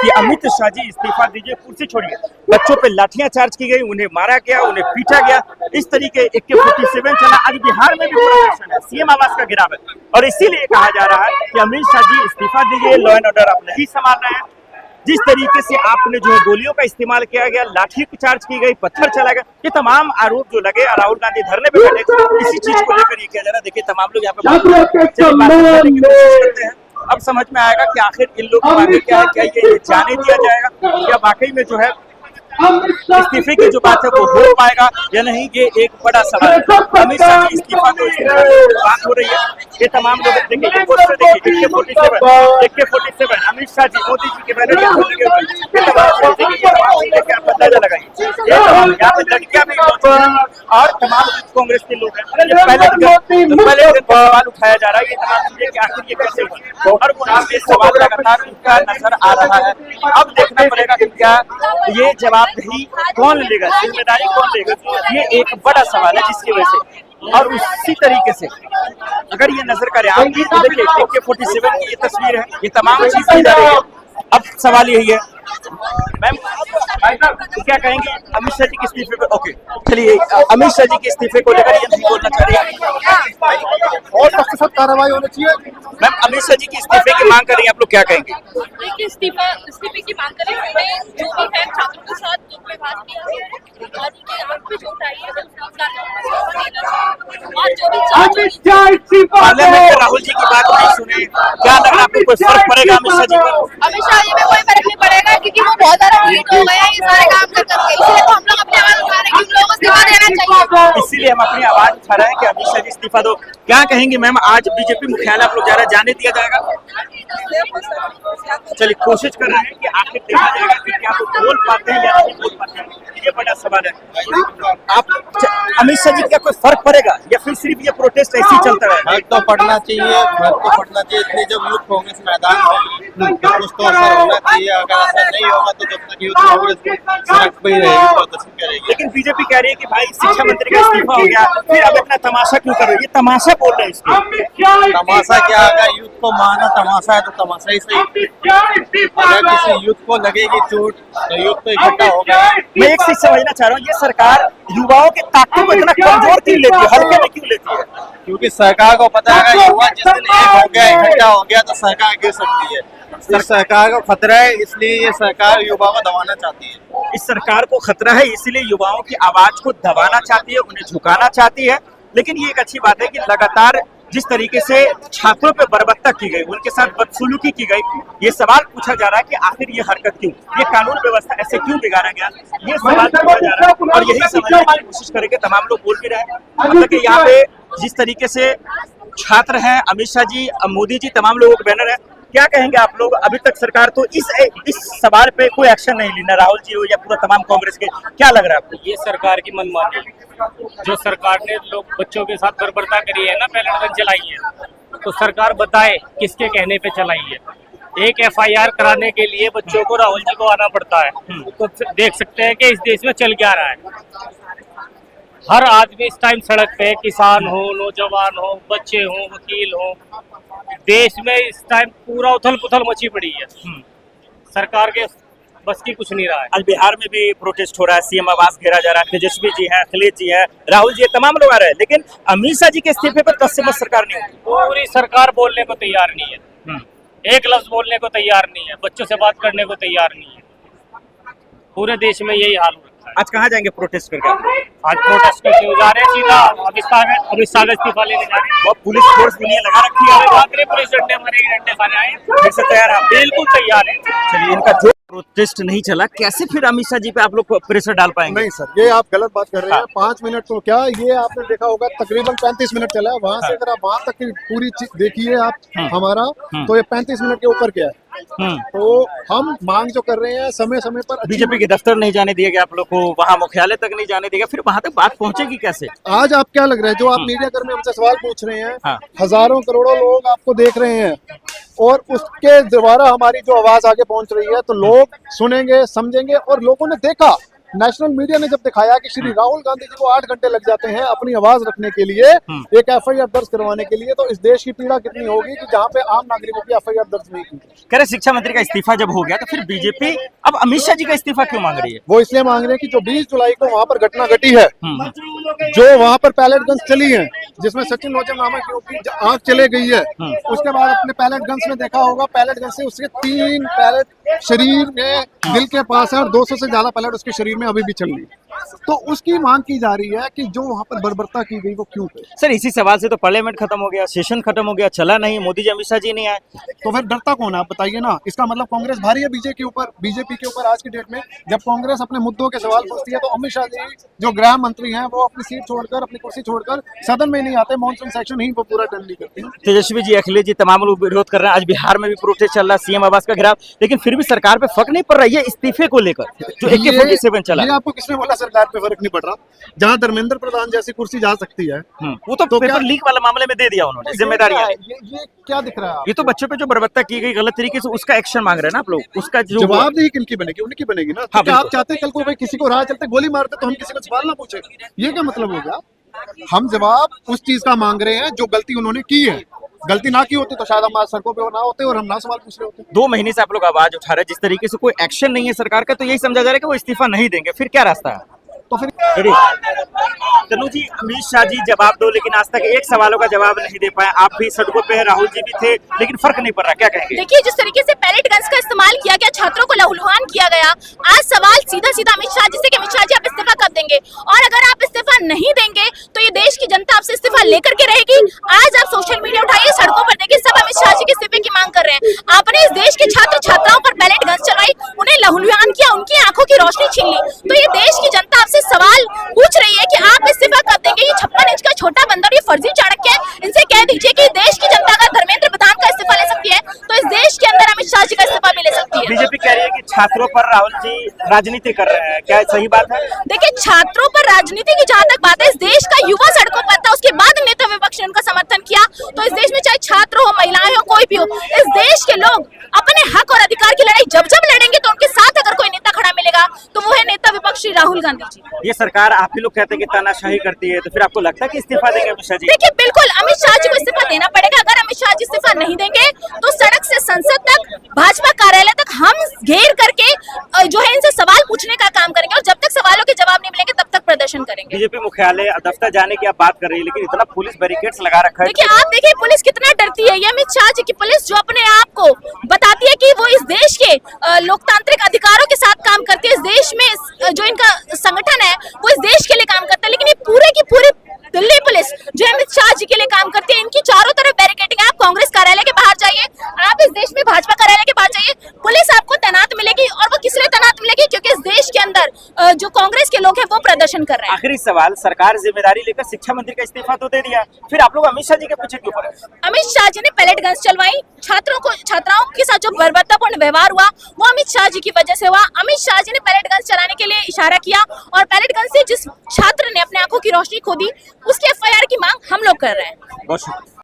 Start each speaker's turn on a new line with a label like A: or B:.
A: कि अमित शाह जी इस्तीफा दीजिए, कुर्सी छोड़िए। बच्चों पे लाठियां चार्ज की गई, उन्हें मारा गया, उन्हें पीटा गया। इस तरीके AK-47 चला। आज बिहार में भी प्रदर्शन है, CM आवास का गिराव है, और इसीलिए कहा जा रहा है कि अमित शाह जी इस्तीफा दीजिए, लॉ एंड ऑर्डर आप नहीं संभाल रहे हैं। जिस तरीके से आपने जो है गोलियों का इस्तेमाल किया गया, लाठी चार्ज की गई, पत्थर चला गया, ये तमाम आरोप जो लगे, राहुल गांधी धरने पे बैठे, इसी चीज को लेकर ये किया जा रहा है। देखिए तमाम लोग यहाँ पे करते हैं। अब समझ में आएगा कि आखिर इन लोग की मांगे क्या है, क्या ये जाने दिया जाएगा या वाकई में जो है इस्तीफे की जो बात है वो हो पाएगा या नहीं, ये एक बड़ा सवाल है। अमित शाह जी इस्तीफा को बात हो रही है, ये तमाम लोग देखिए AK-47 अमित शाह जी मोदी जी के बैनर अंदाजा लगाइए। यहाँ पे लड़कियां भी और तमाम कांग्रेस के लोग हैं। पहले सवाल उठाया जा रहा है, ये तमाम चीजें कि आखिर ये कैसे हुआ, और वो नाम इस सवाल लगातार उनका नजर आ रहा है। अब देखना पड़ेगा कि क्या ये जवाबदेही कौन लेगा, जिम्मेदारी कौन लेगा, ये एक बड़ा सवाल है जिसकी वजह से। और उसी तरीके से अगर ये नजर करें आप, देखिए AK-47 की ये तस्वीर है, ये तमाम चीजें जा रही है। अब सवाल यही है मैम, क्या कहेंगे अमित शाह जी के इस्तीफे पे? ओके चलिए, अमित शाह जी के इस्तीफे को लेकर ये नहीं बोलना चाह रही है और सख्त सख्त कार्रवाई होनी चाहिए। मैम अमित शाह जी के इस्तीफे की मांग कर रही है, आप लोग क्या कहेंगे?
B: देखिए इस्तीफे की मांग कर रहे हैं, जो भी है छात्रों के साथ जो व्यवहार किया गया है और उनके आंख पे चोट आई है, और जो भी
A: पार्लियामेंट में राहुल जी की बात नहीं सुने, क्या लग रहा है आपको, कोई फर्क पड़ेगा अमित शाह जी पर?
B: अमित शाह जी में कोई फर्क नहीं पड़ेगा, क्योंकि वो बहुत ज्यादा हीट हो गए हैं ये सारे काम कर करके। इसलिए तो हम लोग अपनी आवाज उठा रहे हैं कि उन लोगों को इस्तीफा देना चाहिए।
A: इसीलिए हम अपनी आवाज उठा रहे हैं कि अमित शाह जी इस्तीफा दो। क्या कहेंगे मैम, आज बीजेपी मुख्यालय आप लोग जा रहे हैं, जाने दिया जाएगा? चलिए कोशिश कर रहे हैं कि आखिर देखा जाएगा कि क्या वो बोल पाते हैं या नहीं बोल पाते हैं, ये बड़ा सवाल है। आप अमित शाह जी क्या कोई फर्क पड़ेगा या फिर सिर्फ ये प्रोटेस्ट ऐसे ही चलता रहेगा?
C: फर्क तो पड़ना चाहिए, फर्क तो पड़ना चाहिए। इतनी जब यूथ कांग्रेस मैदान हो तो कुछ तो असर होना चाहिए। अगर ऐसा नहीं होगा तो जब तक यूथ कांग्रेस सड़क पे ही रहेगी, प्रदर्शन करेगी।
A: लेकिन बीजेपी कह रही है कि भाई शिक्षा मंत्री का इस्तीफा हो गया, फिर अब इतना तमाशा क्यों कर रहे हो? ये तमाशा बोल रहे हैं इसको।
C: तमाशा क्या, अगर यूथ को माना तमाशा है तो तमाशा ही सही। अगर किसी यूथ को लगेगी चोट तो यूथ तो इकट्ठा होगा।
A: मैं एक चीज समझना चाह रहा हूँ, ये सरकार युवाओं के ताकत को इतना कमजोर क्यों लेती है, हल्के में क्यों लेती है?
C: क्योंकि सरकार को पता है अगर युवा जिस दिन एक हो गया, इकट्ठा हो गया तो सरकार गिर सकती है। इस सरकार को खतरा है, इसलिए ये सरकार युवाओं को दबाना चाहती है।
A: इस सरकार को खतरा है, इसलिए युवाओं की आवाज को दबाना चाहती है, उन्हें झुकाना चाहती है। लेकिन ये एक अच्छी बात है कि लगातार जिस तरीके से छात्रों पे बर्बरता की गई, उनके साथ बदसलूकी की गई, ये सवाल पूछा जा रहा है कि आखिर ये हरकत क्यों, ये कानून व्यवस्था ऐसे क्यों बिगाड़ा गया, ये सवाल पूछा जा रहा है। और यही समझने की कोशिश करेंगे, तमाम लोग बोल भी रहे हैं। मतलब कि यहाँ पे जिस तरीके से छात्र हैं, अमित शाह जी, मोदी जी, तमाम लोगों के बैनर है, क्या कहेंगे आप लोग? अभी तक सरकार तो इस सवाल पे कोई एक्शन नहीं ली, ना राहुल जी हो या पूरा तमाम कांग्रेस के, क्या लग रहा है आपको?
D: ये सरकार की मनमानी, जो सरकार ने लोग बच्चों के साथ बर्बरता करी है ना, बैलेट गन चलाई है, तो सरकार बताए किसके कहने पे चलाई है। एक FIR कराने के लिए बच्चों को राहुल जी को आना पड़ता है, तो देख सकते हैं कि इस देश में चल क्या रहा है। हर आदमी इस टाइम सड़क पे, किसान हो, नौजवान हो, बच्चे हो, वकील हो, देश में इस टाइम पूरा उथल पुथल मची पड़ी है। सरकार के बस की कुछ नहीं रहा है।
A: आज बिहार में भी प्रोटेस्ट हो रहा है, CM आवास घेरा जा रहा है, तेजस्वी जी हैं, अखिलेश जी हैं, राहुल जी, तमाम लोग आ रहे हैं, लेकिन अमित शाह जी के इस्तीफे पर 10 से 10 सरकार नहीं होती।
D: पूरी सरकार बोलने को तैयार नहीं है, एक लफ्ज बोलने को तैयार नहीं है, बच्चों से बात करने को तैयार नहीं है। पूरे देश में यही हाल हो रखा है।
A: आज कहाँ जाएंगे प्रोटेस्ट करके?
D: आज प्रोटेस्ट करके जा रहे हैं सीधा अमित शाह का इस्तीफा लेने जा रहे हैं।
A: वो पुलिस फोर्स भी नहीं लगा रखी है,
D: पुलिस डंडे मारे, डंडे मारे आए,
A: फिर से तैयार है,
D: बिल्कुल तैयार है।
A: चलिए, इनका जो प्रोटेस्ट नहीं चला, कैसे फिर अमित शाह जी पे आप लोग प्रेशर डाल पाएंगे?
E: नहीं सर, ये आप गलत बात कर रहे हैं। 5 मिनट तो क्या, ये आपने देखा होगा तकरीबन 35 मिनट चला है। वहाँ से अगर आप वहाँ तक की पूरी चीज देखिए आप हमारा, तो ये 35 मिनट के ऊपर क्या है। तो हम मांग जो कर रहे हैं समय समय पर,
A: बीजेपी के दफ्तर नहीं जाने दिया गया आप लोग को, वहाँ मुख्यालय तक नहीं जाने दिया, फिर वहाँ तक बात पहुँचेगी कैसे?
E: आज आप क्या लग रहा है, जो आप मीडिया कर्मी हमसे सवाल पूछ रहे हैं, हजारों करोड़ों लोग आपको देख रहे हैं, और उसके द्वारा हमारी जो आवाज आगे पहुंच रही है, तो लोग सुनेंगे, समझेंगे। और लोगों ने देखा नेशनल मीडिया ने जब दिखाया कि श्री राहुल गांधी जी को 8 घंटे लग जाते हैं अपनी आवाज रखने के लिए, एक एफआईआर दर्ज करवाने के लिए, तो इस देश की पीड़ा कितनी होगी कि जहाँ पे आम नागरिकों की एफआईआर दर्ज नहीं की।
A: कह रहे शिक्षा मंत्री का इस्तीफा जब हो गया तो फिर बीजेपी अब अमित शाह जी का इस्तीफा क्यों मांग रही है?
E: वो इसलिए मांग रहे हैं कि जो 20 जुलाई को वहां पर घटना घटी है, जो वहां पर पैलेट गन्स चली है, जिसमें सचिन लोचन नामक युवक की आंख चले गई है, उसके बाद अपने पैलेट गन्स में देखा होगा, पैलेट गन से उसके 3 पैलेट शरीर में दिल के पास है और 200 से ज्यादा पैलेट उसके शरीर में अभी भी चल रही है। तो उसकी मांग की जा रही है कि जो वहां पर बर्बरता की गई वो क्यों की।
A: सर इसी सवाल से तो पार्लियामेंट खत्म हो गया, सेशन खत्म हो गया, चला नहीं, मोदी जी अमित शाह जी नहीं आए,
E: तो फिर डरता कौन है आप बताइए ना। इसका मतलब कांग्रेस भारी है बीजेपी के ऊपर आज की डेट में। जब कांग्रेस अपने मुद्दों के सवाल पूछती है तो अमित शाह जी जो गृह मंत्री हैं वो अपनी सीट छोड़कर, अपनी कुर्सी छोड़कर सदन में नहीं आते, मॉनसून सेशन ही वो पूरा अटेंड नहीं करते।
A: तेजस्वी जी, अखिलेश जी तमाम लोग विरोध कर रहे हैं। आज बिहार में भी प्रोटेस्ट चल रहा है सीएम आवास का घेराव, लेकिन फिर भी सरकार पे फर्क नहीं पड़ रहा है इस्तीफे को लेकर जो AK-47 चला।
E: ये आपको किसने बोला सरकार पे फर्क नहीं पड़ रहा? जहां धर्मेंद्र प्रधान जैसी कुर्सी जा सकती है,
A: वो तो पेपर लीक वाला मामले में दे दिया उन्होंने जिम्मेदारियां।
E: ये क्या दिख रहा है?
A: ये तो बच्चों पे जो बर्बरता की गई गलत तरीके से, उसका एक्शन मांग रहे हैं ना आप लोग, उसका जो
E: जवाबदेही किनकी बनेगी? उनकी बनेगी ना।
A: हाँ,
E: क्या आप चाहते हैं कल को भाई किसी को राह चलते गोली मारते तो हम किसी को सवाल ना पूछे? ये क्या मतलब हो गया? हम जवाब उस चीज का मांग रहे हैं जो गलती उन्होंने की है। गलती ना की होती तो शायद हम आज सड़कों पे ना होते और हम ना सवाल पूछ रहे होते।
A: 2 महीने से आप लोग आवाज उठा रहे हैं, जिस तरीके से कोई एक्शन नहीं है सरकार का, तो यही समझा जा रहा है कि वो इस्तीफा नहीं देंगे। फिर क्या रास्ता है?
E: तो फिर
A: तनु जी, अमित शाह जी जवाब दो, लेकिन आज तक एक सवालों का जवाब नहीं दे पाए। आप भी सड़कों पे हैं, राहुल जी भी थे, लेकिन फर्क नहीं पड़ रहा, क्या कहेंगे?
B: देखिए, जिस तरीके से पैलेट गन्स का इस्तेमाल किया गया, छात्रों को लहूलुहान किया गया, आज सवाल सीधा सीधा अमित शाह जी से कि अमित शाह जी आप इस्तीफा कब देंगे, और अगर आप इस्तीफा नहीं देंगे तो ये देश की जनता आपसे इस्तीफा लेकर के रहेगी। आज आप सोशल मीडिया उठाइए, सड़कों पर देखिए, सब अमित शाह जी के इस्तीफे की मांग कर रहे हैं। आपने इस देश के छात्र छात्राओं पर पैलेट गन्स चलवाई, उन्हें लहूलुहान किया, उनकी आंखों की रोशनी छीन ली। तो ये देश की जनता आपसे सवाल पूछ रही है कि आप इस्तीफा कब देंगे। ये 56 इंच का छोटा बंदर, ये फर्जी चाणक्य है, इनसे कह दीजिए कि देश की जनता का धर्मेंद्र प्रधान का इस्तीफा ले सकती है तो इस देश के अंदर अमित शाह जी का इस्तीफा भी ले सकती है।
A: बीजेपी कह रही है कि छात्रों पर राहुल जी राजनीति कर रहे हैं, क्या सही बात है?
B: देखिए, छात्रों पर राजनीति की जहां तक बात है, इस देश का युवा सड़कों पर था, उसके बाद नेता विपक्ष ने उनका समर्थन किया। तो इस देश में चाहे छात्र हो, महिलाएं हो, कोई भी हो, इस देश के लोग अपने हक और अधिकार की लड़ाई जब जब लड़ेंगे तो उनके साथ अगर कोई नेता खड़ा मिलेगा तो वो है नेता विपक्ष श्री राहुल गांधी जी।
A: ये सरकार, आप ही लोग कहते हैं कि तानाशाही करती है, तो फिर आपको लगता है कि इस्तीफा देंगे अमित शाह जी?
B: देखिए, बिल्कुल अमित शाह जी को इस्तीफा देना पड़ेगा। अगर अमित शाह जी इस्तीफा नहीं देंगे तो सड़क से संसद तक, भाजपा कार्यालय तक हम घेर करके जो है इनसे सवाल पूछने का काम करेंगे, और जब तक सवालों के जवाब नहीं मिलेंगे तब तक प्रदर्शन करेंगे।
A: बीजेपी मुख्यालय दफ्तर जाने की आप बात कर रही है, लेकिन इतना पुलिस बैरिकेड्स लगा रखा है।
B: देखिए, आप देखिए पुलिस कितना डरती है। ये अमित शाह जी की पुलिस जो अपने आप को बताती है कि वो इस देश के लोकतांत्रिक अधिकारों के साथ काम करती है, इस देश में जो इनका संगठन है वो इस देश के लिए काम करता है, लेकिन ये पूरे की पूरी दिल्ली पुलिस जो अमित शाह जी के लिए काम करती है, इनकी चारों तरफ बैरिकेडिंग है। आप कांग्रेस कार्यालय के बाहर जाइए, आप इस देश में भाजपा कार्यालय के बाहर जाइए, पुलिस आपको तैनात मिलेगी। और वो किस लिए तैनात मिलेगी? क्योंकि इस देश के अंदर जो कांग्रेस के लोग हैं वो प्रदर्शन कर रहे हैं।
A: आखिरी सवाल, सरकार जिम्मेदारी लेकर शिक्षा मंत्री का इस्तीफा तो दे दिया, फिर आप लोग अमित शाह जी के पीछे क्यों पड़े?
B: अमित शाह जी ने पैलेट गन्स चलवाई, छात्राओं के साथ जो बर्बरतापूर्ण व्यवहार हुआ वो अमित शाह जी की वजह से हुआ। अमित शाह जी ने पैलेट गन्स चलाने के लिए इशारा किया, और पैलेट गन्स से जिस छात्र ने अपने आंखों की रोशनी खो दी उसकी FIR की मांग हम लोग कर रहे हैं।
A: बहुत शुक्रिया।